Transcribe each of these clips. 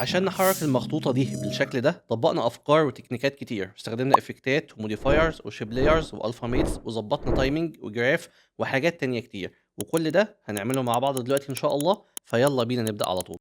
عشان نحرك المخطوطة دي بالشكل ده طبقنا أفكار وتكنيكات كتير، استخدمنا افكتات وموديفايرز وشيب لايرز والفا ميتس وظبطنا تايمنج وجراف وحاجات تانية كتير، وكل ده هنعمله مع بعض دلوقتي إن شاء الله. فيلا بينا نبدأ على طول.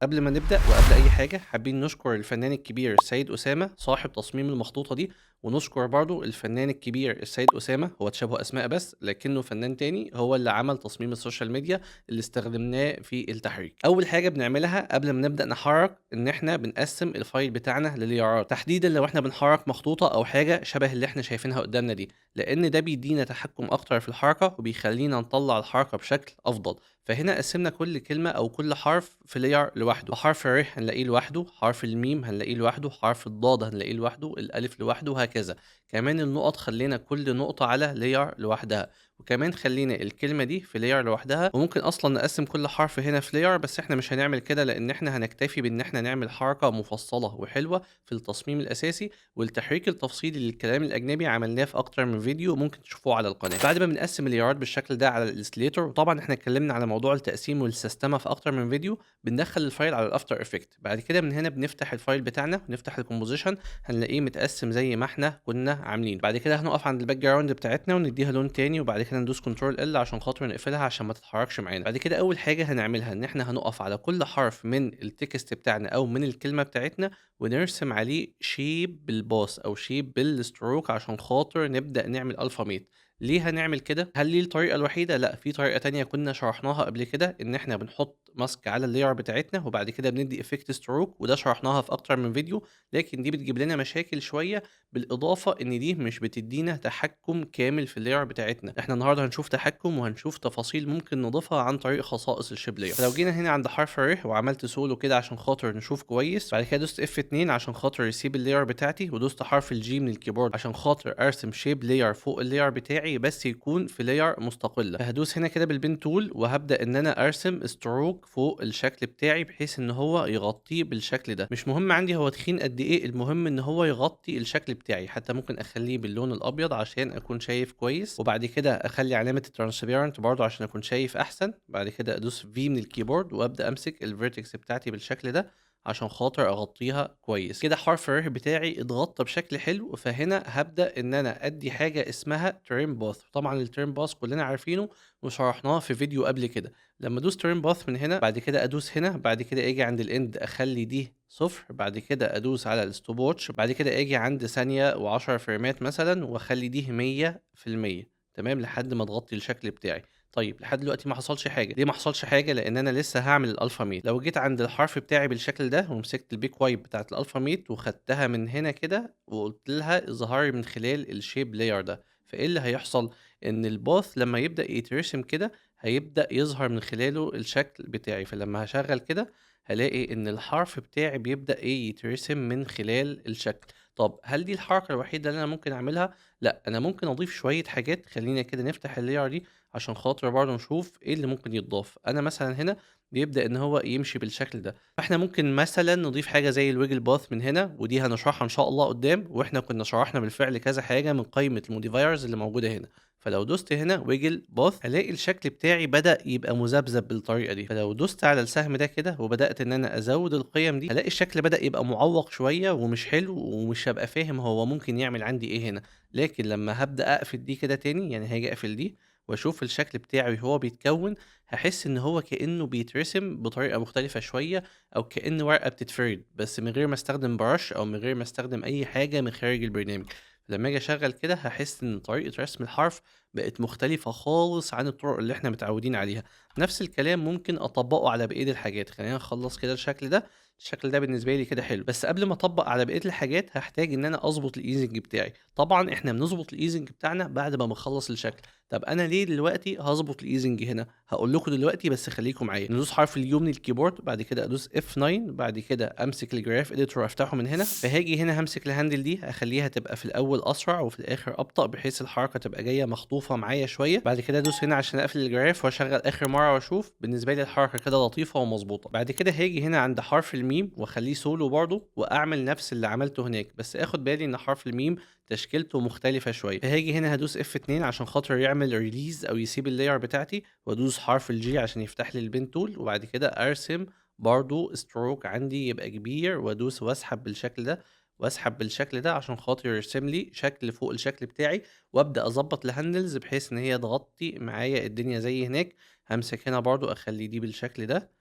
قبل ما نبدأ وقبل أي حاجة حابين نشكر الفنان الكبير السيد أسامة صاحب تصميم المخطوطة دي، ونشكر برضو الفنان الكبير السيد أسامة، هو تشابه أسماء بس لكنه فنان تاني، هو اللي عمل تصميم السوشيال ميديا اللي استخدمناه في التحريك. أول حاجة بنعملها قبل ما نبدأ نحرك إن إحنا بنقسم الفايل بتاعنا لليارات، تحديدا لو إحنا بنحرك مخطوطة أو حاجة شبه اللي إحنا شايفينها قدامنا دي، لأن ده بيدينا تحكم أكتر في الحركة وبيخلينا نطلع الحركة بشكل أفضل. فهنا قسمنا كل كلمة أو كل حرف في layer لوحده، حرف الر هنلاقيه لوحده، حرف الميم هنلاقيه لوحده، حرف الضاد هنلاقيه لوحده، الألف لوحده، وهكذا. كمان النقط خلينا كل نقطة على layer لوحدها، وكمان خلينا الكلمة دي في layer لوحدها. وممكن أصلا نقسم كل حرف هنا في layer، بس احنا مش هنعمل كده لأن احنا هنكتفي بإن احنا نعمل حركة مفصلة وحلوة في التصميم الأساسي، والتحريك التفصيلي للكلام الأجنبي عملناه في أكتر من فيديو ممكن تشوفوه على القناة. بعد ما بنقسم اللايرات بالشكل ده على الإليستريتور، وطبعا احنا اتكلمنا على موضوع التقسيم والسيستمة في أكتر من فيديو، بندخل الفايل على الأفتر إفكت. بعد كده من هنا بنفتح الفايل بتاعنا ونفتح الكومبوزيشن، هنلاقيه متقسم زي ما احنا كنا عاملين. بعد كده هنقف عند الباك جراوند بتاعتنا ونديها لون تاني، وبعد كده ندوس كنترول ال عشان خاطر نقفلها عشان ما تتحركش معانا. بعد كده أول حاجة هنعملها إن احنا هنقف على كل حرف من التكست بتاعنا أو من الكلمة بتاعتنا، ونرسم عليه شيب بالباص او شيب بالستروك عشان خاطر نبدأ نعمل الفاميت. ليه هنعمل كده؟ هل دي الطريقة الوحيدة؟ لا، في طريقة تانية كنا شرحناها قبل كده، ان احنا بنحط ماسك على اللاير بتاعتنا وبعد كده بندي افكت ستروك، وده شرحناها في اكتر من فيديو، لكن دي بتجيب لنا مشاكل شوية. بالاضافة ان دي مش بتدينا تحكم كامل في اللاير بتاعتنا. احنا النهارده هنشوف تحكم وهنشوف تفاصيل ممكن نضيفها عن طريق خصائص الشيب لاير. فلو جينا هنا عند حرف ر وعملت سولو كده عشان خاطر نشوف كويس، بعد كده دوست F2 عشان خاطر يسيب اللاير بتاعتي، ودوست حرف الجي من الكيبورد عشان خاطر ارسم شيب لاير فوق اللاير بتاعي بس يكون في لاير مستقله. فهدوس هنا كده بالبين تول وهبدا ان انا ارسم ستروك فوق الشكل بتاعي بحيث ان هو يغطيه بالشكل ده. مش مهم عندي هو تخين قد ايه، المهم ان هو يغطي الشكل بتاعي. حتى ممكن اخليه باللون الابيض عشان اكون شايف كويس، وبعد كده اخلي علامه الترانسبيرنت برضو عشان اكون شايف احسن. بعد كده ادوس في من الكيبورد وابدا امسك الفيرتكس بتاعتي بالشكل ده عشان خاطر اغطيها كويس كده. حرف الر بتاعي اتغطى بشكل حلو، فهنا هبدا ان انا ادي حاجه اسمها تريم باث. طبعا التريم باث كلنا عارفينه وشرحناه في فيديو قبل كده. لما ادوس تريم باث من هنا، بعد كده ادوس هنا، بعد كده اجي عند الاند اخلي دي صفر، بعد كده ادوس على الستوب واتش، بعد كده اجي عند ثانيه و10 فريمات مثلا واخلي دي 100%. تمام لحد ما تغطي الشكل بتاعي. طيب لحد دلوقتي ما حصلش حاجه. ليه ما حصلش حاجه؟ لان انا لسه هعمل الالفا ميت. لو جيت عند الحرف بتاعي بالشكل ده ومسكت البيك وايب بتاعت الالفا ميت وخدتها من هنا كده وقلت لها اظهري من خلال الشيب لاير ده، فايه اللي هيحصل؟ ان الباث لما يبدا يترسم كده هيبدا يظهر من خلاله الشكل بتاعي. فلما هشغل كده هلاقي ان الحرف بتاعي بيبدا ايه يترسم من خلال الشكل. طب هل دي الحركه الوحيده اللي انا ممكن اعملها؟ لا، انا ممكن اضيف شويه حاجات. خلينا كده نفتح اللاير دي عشان خاطر برضه نشوف إيه اللي ممكن يتضاف. أنا مثلًا هنا بيبدأ إن هو يمشي بالشكل ده، فإحنا ممكن مثلًا نضيف حاجة زي الwiggle path من هنا، ودي هنشرحها إن شاء الله قدّام، وإحنا كنا شرحنا بالفعل كذا حاجة من قائمة الmodifiers اللي موجودة هنا. فلو دوست هنا wiggle path هالاقي الشكل بتاعي بدأ يبقى مذبذب بالطريقة دي. فلو دوست على السهم ده كده وبدأت إن أنا أزوّد القيم دي، هالاقي الشكل بدأ يبقى معوّق شوية ومش حلو، ومش هابقى فاهم هو ممكن يعمل عندي إيه هنا. لكن لمّا هابدأ أقفل دي كده تاني، يعني هاجي أقفل دي واشوف الشكل بتاعي وهو بيتكون، هحس ان هو كأنه بيترسم بطريقة مختلفة شوية، او كأن ورقة بتتفرد بس من غير ما استخدم برش او من غير ما استخدم اي حاجة من خارج البرنامج. لما اجي اشغل كده هحس ان طريقة رسم الحرف بقت مختلفة خالص عن الطرق اللي احنا متعودين عليها. نفس الكلام ممكن اطبقه على بقية الحاجات. خلينا نخلص كده الشكل ده. الشكل ده بالنسبة لي كده حلو، بس قبل ما اطبق على بقية الحاجات هحتاج ان انا اظبط الايزنج بتاعي. طبعا احنا بنظبط الايزنج بتاعنا بعد ما بنخلص الشكل. طب أنا ليه دلوقتي هاضبط الeasing هنا؟ هاقول لكم دلوقتي بس خليكم معايا. ندوس حرف اليو من الكيبورد، بعد كده أدوس F9، بعد كده أمسك الجراف إديتور وأفتحه من هنا، فهاجي هنا هامسك الهاندل دي أخليها تبقى في الأول أسرع وفي الآخر أبطأ بحيث الحركة تبقى جاية مخطوفة معايا شوية. بعد كده أدوس هنا عشان أقفل الجراف وأشغل آخر مرة وأشوف. بالنسبة لي الحركة كده لطيفة ومظبوطة. بعد كده هاجي هنا عند حرف الم الميم واخليه سولو برضه واعمل نفس اللي عملته هناك، بس اخد بالي ان حرف الميم تشكيلته مختلفة شوية. فهاجي هنا هدوس F2 عشان خاطر يعمل ريليز او يسيب اللاير بتاعتي، وادوس حرف الجي عشان يفتح لي البين تول، وبعد كده ارسم برضه ستروك عندي يبقى كبير، وادوس واسحب بالشكل ده واسحب بالشكل ده عشان خاطر يرسم لي شكل فوق الشكل بتاعي، وابدا اظبط الهاندلز بحيث ان هي تغطي معايا الدنيا زي هناك. همسك هنا برضو اخلي دي بالشكل ده،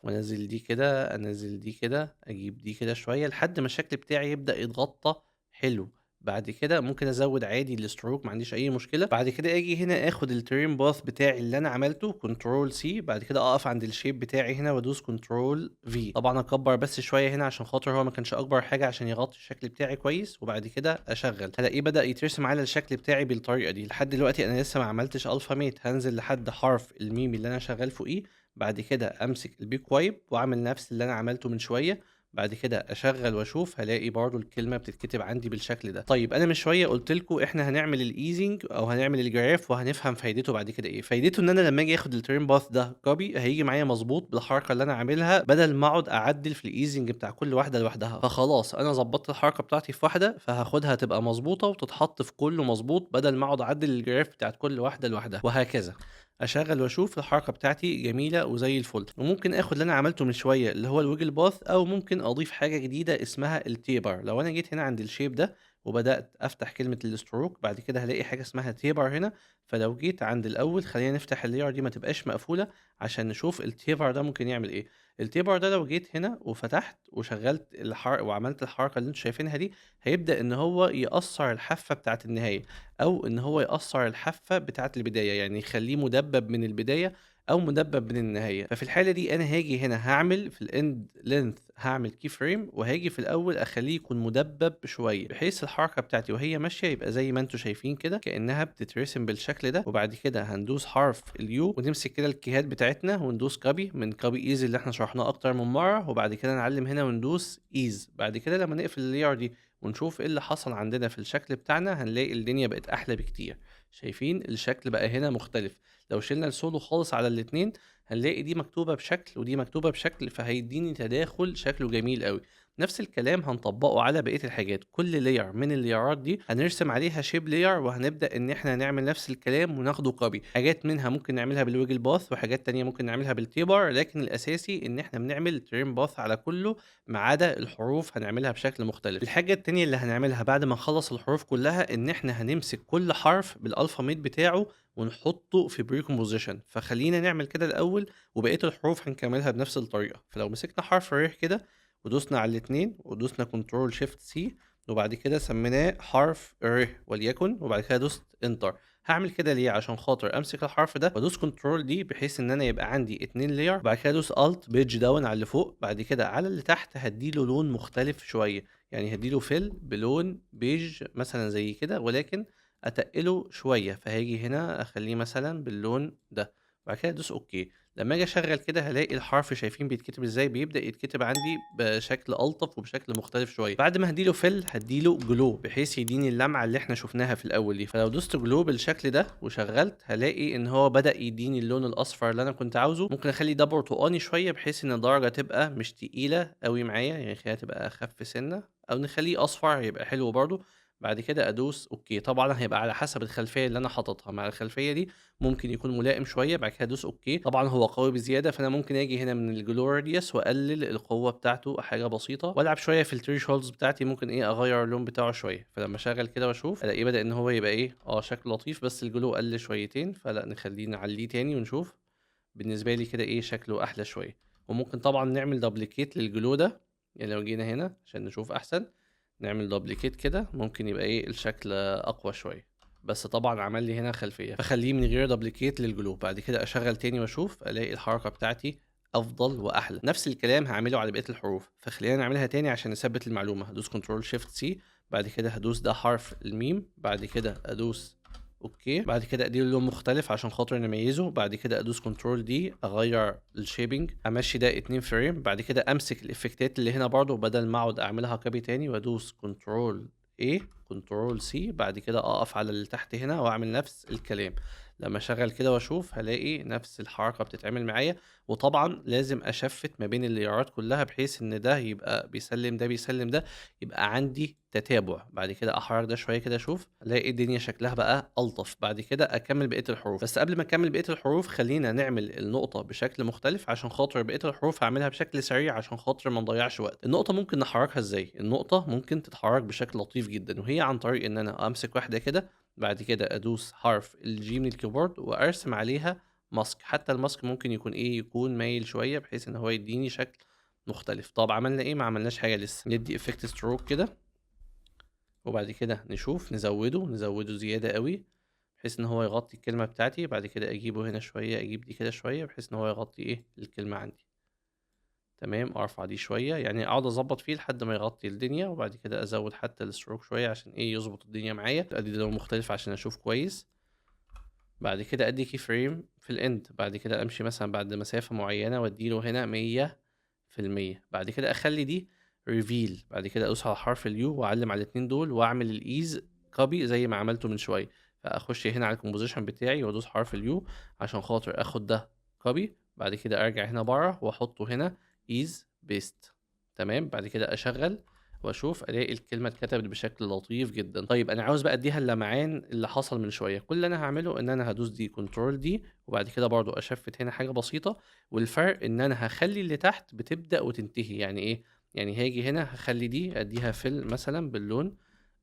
وانزل دي كده، انزل دي كده، اجيب دي كده شويه لحد ما الشكل بتاعي يبدا يتغطى حلو. بعد كده ممكن ازود عادي الستروك، ما عنديش اي مشكله. بعد كده اجي هنا اخد الترين باث بتاعي اللي انا عملته كنترول سي، بعد كده اقف عند الشيب بتاعي هنا وادوس كنترول في. طبعا اكبر بس شويه هنا عشان خاطر هو ما كانش اكبر حاجه عشان يغطي الشكل بتاعي كويس، وبعد كده اشغل هلاقيه بدا يترسم على الشكل بتاعي بالطريقه دي. لحد دلوقتي انا لسه ما عملتش الفا ميت، هنزل لحد حرف الميم اللي انا شغال فوقيه، بعد كده امسك البيك وايب واعمل نفس اللي انا عملته من شويه، بعد كده اشغل واشوف هلاقي برضو الكلمه بتتكتب عندي بالشكل ده. طيب انا من شويه قلت لكم احنا هنعمل الايزنج او هنعمل الجراف وهنفهم فايدته بعد كده ايه. فايدته ان انا لما اجي اخد الترين باث ده كوبي هيجي معايا مظبوط بالحركه اللي انا عاملها، بدل ما اقعد اعدل في الايزنج بتاع كل واحده لوحدها. فخلاص انا ظبطت الحركه بتاعتي في واحده، فهاخدها تبقى مظبوطه وتتحط في كله مظبوط، بدل ما اقعد اعدل الجراف بتاعت كل واحده لوحدها، وهكذا اشغل واشوف الحركه بتاعتي جميله وزي الفل. وممكن اخد اللي انا عملته من شويه اللي هو الويجل باث، او ممكن اضيف حاجه جديده اسمها التيبر. لو انا جيت هنا عند الشيب ده وبدات افتح كلمه الستروك، بعد كده هلاقي حاجه اسمها تيبر هنا. فلو جيت عند الاول خلينا نفتح اللاير دي ما تبقاش مقفوله عشان نشوف التيبر ده ممكن يعمل ايه. التيبر ده لو جيت هنا وفتحت وشغلت وعملت الحركه اللي انتوا شايفينها دي، هيبدا ان هو يقصر الحافه بتاعه النهايه، او ان هو يقصر الحافه بتاعه البدايه، يعني يخليه مدبب من البدايه او مدبب من النهايه. ففي الحاله دي انا هاجي هنا هعمل في الاند لينث هعمل كي فريم، وهاجي في الاول اخليه يكون مدبب شويه بحيث الحركه بتاعتي وهي ماشيه يبقى زي ما انتم شايفين كده كانها بتترسم بالشكل ده. وبعد كده هندوس حرف اليو ونمسك كده الكيهات بتاعتنا وندوس كوبي من كوبي ايز اللي احنا شرحناه اكتر من مره، وبعد كده نعلم هنا وندوس ايز. بعد كده لما نقفل اللاير دي ونشوف ايه اللي حصل عندنا في الشكل بتاعنا، هنلاقي الدنيا بقت احلى بكتير. شايفين الشكل بقى هنا مختلف. لو شلنا السولو خالص على الاتنين هنلاقي دي مكتوبة بشكل ودي مكتوبة بشكل، فهيديني تداخل شكله جميل قوي. نفس الكلام هنطبقه على بقية الحاجات، كل لاير من اللايرات دي هنرسم عليها شيب لاير، وهنبدأ ان احنا نعمل نفس الكلام وناخده كوبي. حاجات منها ممكن نعملها بالويجل باث، وحاجات تانية ممكن نعملها بالتيبر، لكن الاساسي ان احنا بنعمل ترين باث على كله ما عدا الحروف هنعملها بشكل مختلف. الحاجة التانية اللي هنعملها بعد ما نخلص الحروف كلها ان احنا هنمسك كل حرف بالالفابيت بتاعه ونحطه في بري كومبوزيشن. فخلينا نعمل كده الاول وبقيه الحروف هنكملها بنفس الطريقه. فلو مسكنا حرف الر كده ودوسنا على الاثنين ودوسنا كنترول شيفت سي، وبعد كده سميناه حرف ر وليكن، وبعد كده دوست انتر. هعمل كده ليه؟ عشان خاطر امسك الحرف ده وادوس كنترول دي بحيث ان انا يبقى عندي اتنين لاير، بعد كده ادوس الت بيج داون على اللي فوق، بعد كده على اللي تحت هديله لون مختلف شويه، يعني هديله فيل بلون بيج مثلا زي كده، ولكن اتقله شويه. فهاجي هنا اخليه مثلا باللون ده، بعد كده ادوس اوكي. لما اجي اشغل كده هلاقي الحرف شايفين بيتكتب ازاي، بيبدا يتكتب عندي بشكل الطف وبشكل مختلف شويه. بعد ما هديله فيل هديله جلو بحيث يديني اللمعه اللي احنا شفناها في الاول دي. فلو دوست جلو بالشكل ده وشغلت هلاقي ان هو بدا يديني اللون الاصفر اللي انا كنت عاوزه. ممكن اخلي ده برتقاني شويه بحيث ان الدرجه تبقى مش تقيله قوي معايا، يعني خليها تبقى اخف سنه، او نخليه اصفر يبقى حلو برضو. بعد كده ادوس اوكي. طبعا هيبقى على حسب الخلفيه اللي انا حاططها، مع الخلفيه دي ممكن يكون ملائم شويه. بعد كده ادوس اوكي. طبعا هو قوي بزياده، فانا ممكن اجي هنا من الجلوريوس واقلل القوه بتاعته حاجه بسيطه، والعب شويه في التريش هولدز بتاعتي، ممكن ايه اغير اللون بتاعه شويه. فلما اشغل كده واشوف الاقيه بدا ان هو يبقى ايه شكله لطيف، بس الجلو قل شويتين، فلا نخليه نعليه تاني ونشوف. بالنسبه لي كده ايه شكله احلى شويه. وممكن طبعا نعمل دبليكيت للجلو ده، يعني لو جينا هنا عشان نشوف احسن نعمل دبليكيت كده ممكن يبقى ايه الشكل اقوى شويه، بس طبعا عمل لي هنا خلفيه، فخليه من غير دبليكيت للجلو. بعد كده اشغل تاني واشوف الاقي الحركه بتاعتي افضل واحلى. نفس الكلام هعمله على بقيه الحروف، فخلينا نعملها تاني عشان نثبت المعلومه. هدوس كنترول شيفت سي، بعد كده هدوس ده حرف الميم، بعد كده ادوس اوكي، بعد كده اديله لون مختلف عشان خاطر نميزه، بعد كده ادوس كنترول دي اغير الشيبنج، امشي ده 2 فريم، بعد كده امسك الافكتات اللي هنا برضو بدل ما اقعد اعملها كوبي تاني، وادوس كنترول A كنترول سي، بعد كده اقف على اللي تحت هنا واعمل نفس الكلام. لما اشغل كده واشوف هلاقي نفس الحركة بتتعمل معايا. وطبعا لازم اشفت ما بين الليارات كلها بحيث ان ده يبقى بيسلم ده بيسلم ده، يبقى عندي تتابع. بعد كده احرك ده شوية كده اشوف الاقي الدنيا شكلها بقى الطف. بعد كده اكمل بقية الحروف، بس قبل ما اكمل بقية الحروف خلينا نعمل النقطة بشكل مختلف عشان خاطر بقية الحروف هعملها بشكل سريع عشان خاطر ما نضيعش وقت. النقطة ممكن نحركها ازاي؟ النقطة ممكن تتحرك بشكل لطيف جدا، وهي عن طريق ان انا امسك واحدة كده، بعد كده ادوس حرف الجي من الكيبورد وارسم عليها ماسك. حتى الماسك ممكن يكون يكون مايل شوية بحيث ان هو يديني شكل مختلف. طب عملنا ايه؟ ما عملناش حاجة لسه. ندي افكت ستروك كده، وبعد كده نشوف نزوده زيادة قوي بحيث ان هو يغطي الكلمة بتاعتي. بعد كده اجيبه هنا شوية، اجيب دي كده شوية بحيث ان هو يغطي الكلمة عندي. تمام، ارفع دي شوية، يعني اقعد اظبط فيه لحد ما يغطي الدنيا، وبعد كده ازود حتى الستروك شوية عشان يظبط الدنيا معايا. ادي لون مختلف عشان اشوف كويس. بعد كده ادي كي فريم في الاند، بعد كده امشي مثلا بعد مسافة معينة واديله هنا 100%. بعد كده اخلي دي ريفيل، بعد كده ادوس على حرف اليو واعلم على الاتنين دول واعمل الايز كوبي زي ما عملته من شوية. فاخش هنا على الكومبوزيشن بتاعي وادوس حرف اليو عشان خاطر اخد ده كوبي. بعد كده ارجع هنا بره واحطه هنا ايز بيست. تمام، بعد كده اشغل واشوف الاقي الكلمه اتكتبت بشكل لطيف جدا. طيب انا عاوز بقى اديها اللمعان اللي حصل من شويه. كل اللي انا هعمله ان انا هدوس دي كنترول دي، وبعد كده برضو اشفت هنا حاجه بسيطه. والفرق ان انا هخلي اللي تحت بتبدا وتنتهي. يعني ايه؟ يعني هاجي هنا هخلي دي اديها فل مثلا باللون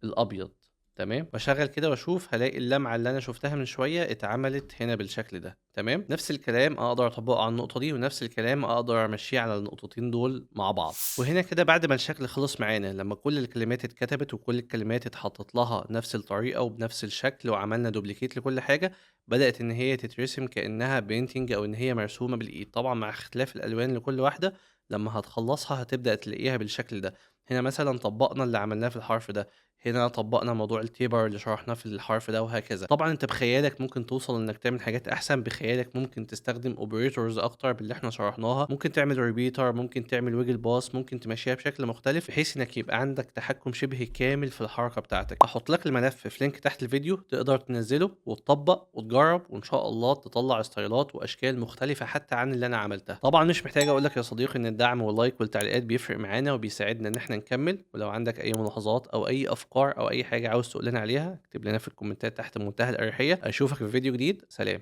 الابيض. تمام، بشغل كده واشوف هلاقي اللمعه اللي انا شفتها من شويه اتعملت هنا بالشكل ده. تمام، نفس الكلام اقدر اطبقه على النقطه دي، ونفس الكلام اقدر امشيه على النقطتين دول مع بعض. وهنا كده بعد ما الشكل خلص معانا، لما كل الكلمات اتكتبت وكل الكلمات اتحطت لها نفس الطريقه وبنفس الشكل وعملنا دوبليكيت لكل حاجه، بدات ان هي تترسم كانها بينتنج او ان هي مرسومه بالايد، طبعا مع اختلاف الالوان لكل واحده. لما هتخلصها هتبدا تلاقيها بالشكل ده. هنا مثلا طبقنا اللي عملناه في الحرف ده، هنا طبقنا موضوع التيبر اللي شرحناه في الحرف ده، وهكذا. طبعا انت بخيالك ممكن توصل انك تعمل حاجات احسن، بخيالك ممكن تستخدم اوبريتورز اكتر باللي احنا شرحناها، ممكن تعمل ريبيتر، ممكن تعمل ويجل باس، ممكن تمشيها بشكل مختلف بحيث انك يبقى عندك تحكم شبه كامل في الحركه بتاعتك. احط لك الملف في لينك تحت الفيديو تقدر تنزله وتطبق وتجرب، وان شاء الله تطلع ستايلات واشكال مختلفه حتى عن اللي انا عملتها. طبعا مش محتاج اقول لك يا صديقي ان الدعم واللايك والتعليقات بيفرق معانا وبيساعدنا ان احنا نكمل. ولو عندك اي ملاحظات او اي افكار او اي حاجه عاوز تقول لنا عليها، اكتب لنا في الكومنتات تحت بمنتهى الاريحيه. اشوفك في فيديو جديد، سلام.